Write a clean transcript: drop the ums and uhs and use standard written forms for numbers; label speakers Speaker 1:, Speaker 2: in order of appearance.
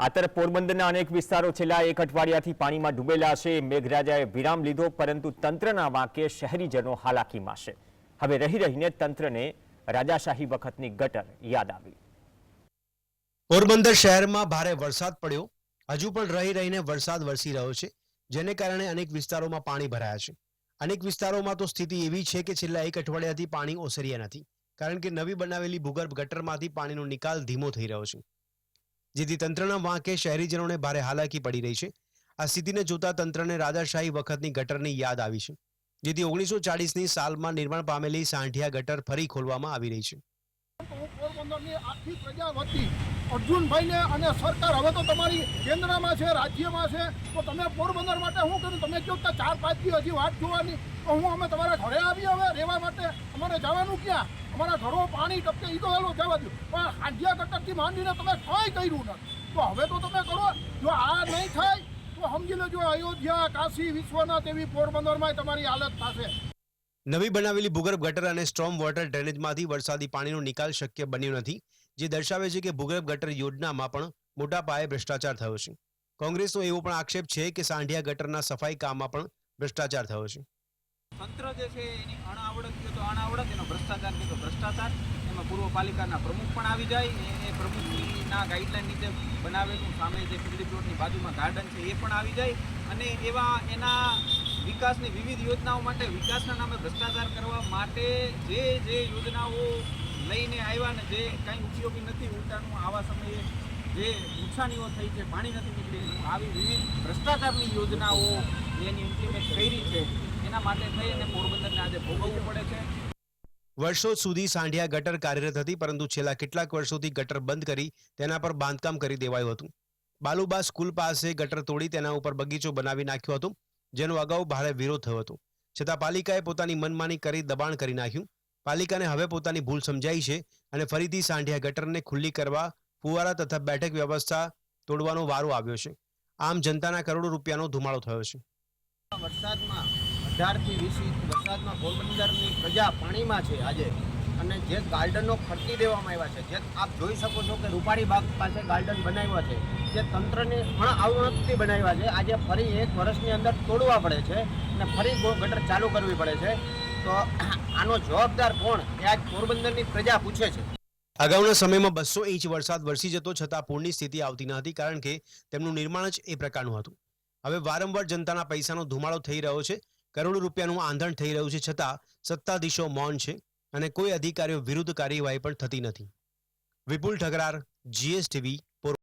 Speaker 1: આ તરફ પોરબંદરના અનેક વિસ્તારો છેલ્લા એક અઠવાડિયાથી પાણીમાં ડૂબેલા છે। મેઘરાજાએ વિરામ લીધો, પરંતુ તંત્રના વાંકે શહેરીજનો હાલાકીમાં છે। હવે રહી રહીને તંત્રને રાજાશાહી વખતની ગટર યાદ આવી।
Speaker 2: પોરબંદર શહેરમાં ભારે વરસાદ પડ્યો। હજુ પણ રહી રહીને વરસાદ વરસી રહ્યો છે, જેને કારણે અનેક વિસ્તારોમાં પાણી ભરાયા છે। અનેક વિસ્તારોમાં તો સ્થિતિ એવી છે કે છેલ્લા એક અઠવાડિયાથી પાણી ઓસર્યા નથી, કારણ કે નવી બનાવેલી ભૂગર્ભ ગટરમાંથી પાણીનો નિકાલ ધીમો થઈ રહ્યો છે, જેથી તંત્રના વાંકે શહેરીજનોને ભારે હાલાકી પડી રહી છે। આ સ્થિતિને જોતા તંત્રને રાજાશાહી વખતની ગટરની યાદ આવી છે, જેથી 1940ની સાલમાં નિર્માણ પામેલી સાંઢિયા ગટર ફરી ખોલવામાં આવી રહી છે।
Speaker 3: પોરબંદરની આખી પ્રજા વતી અર્જુનભાઈને અને સરકાર હવે તો તમારી કેન્દ્રમાં છે, રાજ્યમાં છે, તો તમે પોરબંદર માટે શું કર્યું? તમે કહો કે 4-5 દી હજી વાત જોવાની, તો હું અમે તમારા ઘરે આવી હવે રહેવા માટે? અમારે જવાનું ક્યાં? અમારા ઘરો પાણી ટપકે એ તો હાલો જવા દો, પણ હાંડિયા ગટરથી માંડીને તમે કંઈ કર્યું નથી। તો હવે તો તમે કરો। જો આ નહીં થાય તો સમજી લેજો અયોધ્યા, કાશી વિશ્વનાથ એવી પોરબંદરમાં તમારી હાલત થશે।
Speaker 2: નવી બનાવેલી ભૂગર્ભ ગટર અને સ્ટ્રોમ વોટર ડ્રેનેજમાંથી વરસાદી પાણીનો નિકાલ શક્ય બન્યો નથી, જે દર્શાવે છે કે ભૂગર્ભ ગટર યોજનામાં પણ મોટા પાયે ભ્રષ્ટાચાર થયો છે। કોંગ્રેસનો એવો પણ આક્ષેપ છે કે સાંઢિયા ગટરના સફાઈ કામમાં પણ ભ્રષ્ટાચાર થયો છે।
Speaker 4: તંત્ર જે છે એની અણાવડત કે તો અણાવડત, એનો ભ્રષ્ટાચાર કે તો ભ્રષ્ટાચાર, એમાં પૂર્વ પાલિકાના પ્રમુખ પણ આવી જાય, એ પ્રમુખના ગાઈડલાઈન નીચે બનાવેલું સામે જે ફિલ્ડી પ્લોટની બાજુમાં ગાર્ડન છે એ પણ આવી જાય, અને એવા એના વિકાસની વિવિધ યોજનાઓ માટે વિકાસના નામે ભ્રષ્ટાચાર કરવા માટે જે યોજનાઓ લઈને આવ્યા ને જે કાંઈ ઉપયોગી નથી, ઉલટાનું આવા સમયે જે નુકસાનીઓ થઈ છે, પાણી નથી નીકળી, આવી વિવિધ ભ્રષ્ટાચારની યોજનાઓ એની ઇમ્પ્લિમેન્ટ કરી છે, એના માટે થઈ અને પોરબંદરને આજે ભોગવવું પડે છે।
Speaker 2: વર્ષો સુધી સાંઢિયા ગટર કાર્યરત હતી, પરંતુ છેલ્લા કેટલાક વર્ષોથી ગટર બંધ કરી તેના પર બાંધકામ કરી દેવાયું હતું। બાલુબા સ્કૂલ પાસે ગટર તોડી તેના ઉપર બગીચો બનાવી નાખ્યો હતો, જેનો અગાઉ ભારે વિરોધ થયો હતો, છતાં પાલિકાએ પોતાની મનમાની કરી દબાણ કરી નાખ્યું। પાલિકાને હવે પોતાની ભૂલ સમજાઈ છે અને ફરીથી સાંઢિયા ગટરને ખુલ્લી કરવા ફુવારા તથા બેઠક વ્યવસ્થા તોડવાનો વારો આવ્યો છે। આમ જનતાના કરોડો રૂપિયાનો ધુમાડો થયો છે।
Speaker 5: વરસાદમાં 18થી 20 ઇંચ વરસાદમાં પોરબંદરની પ્રજા પાણીમાં છે આજે, અને જે ગાર્ડનો ખર્ચી દેવામાં આવ્યા છે, જે આપ જોઈ શકો છો કે રૂપાળી બાગ પાસે ગાર્ડન બનાવ્યા છે, જે તંત્રને અણઆવરતથી બનાવ્યા છે, આજે ફરી 1 વર્ષની અંદર તોડવા પડે છે અને ફરી ગટર ચાલુ કરવી પડે છે। તો આનો જવાબદાર કોણ, એ આજ પોરબંદરની પ્રજા પૂછે છે।
Speaker 2: અગાઉના સમયમાં 200 ઇંચ વરસાદ વરસી જતો છતાં પૂરની સ્થિતિ આવતી ન હતી, કારણ કે તેમનું નિર્માણ જ એ પ્રકારનું હતું। હવે વારંવાર જનતાના પૈસાનો ધુમાડો થઈ રહ્યો છે, કરોડો રૂપિયાનું આંધણ થઈ રહ્યું છે, છતાં સત્તાધીશો મૌન છે અને કોઈ અધિકારીઓ વિરુદ્ધ કાર્યવાહી પણ થતી નથી। વિપુલ ઠગરાર, GSTV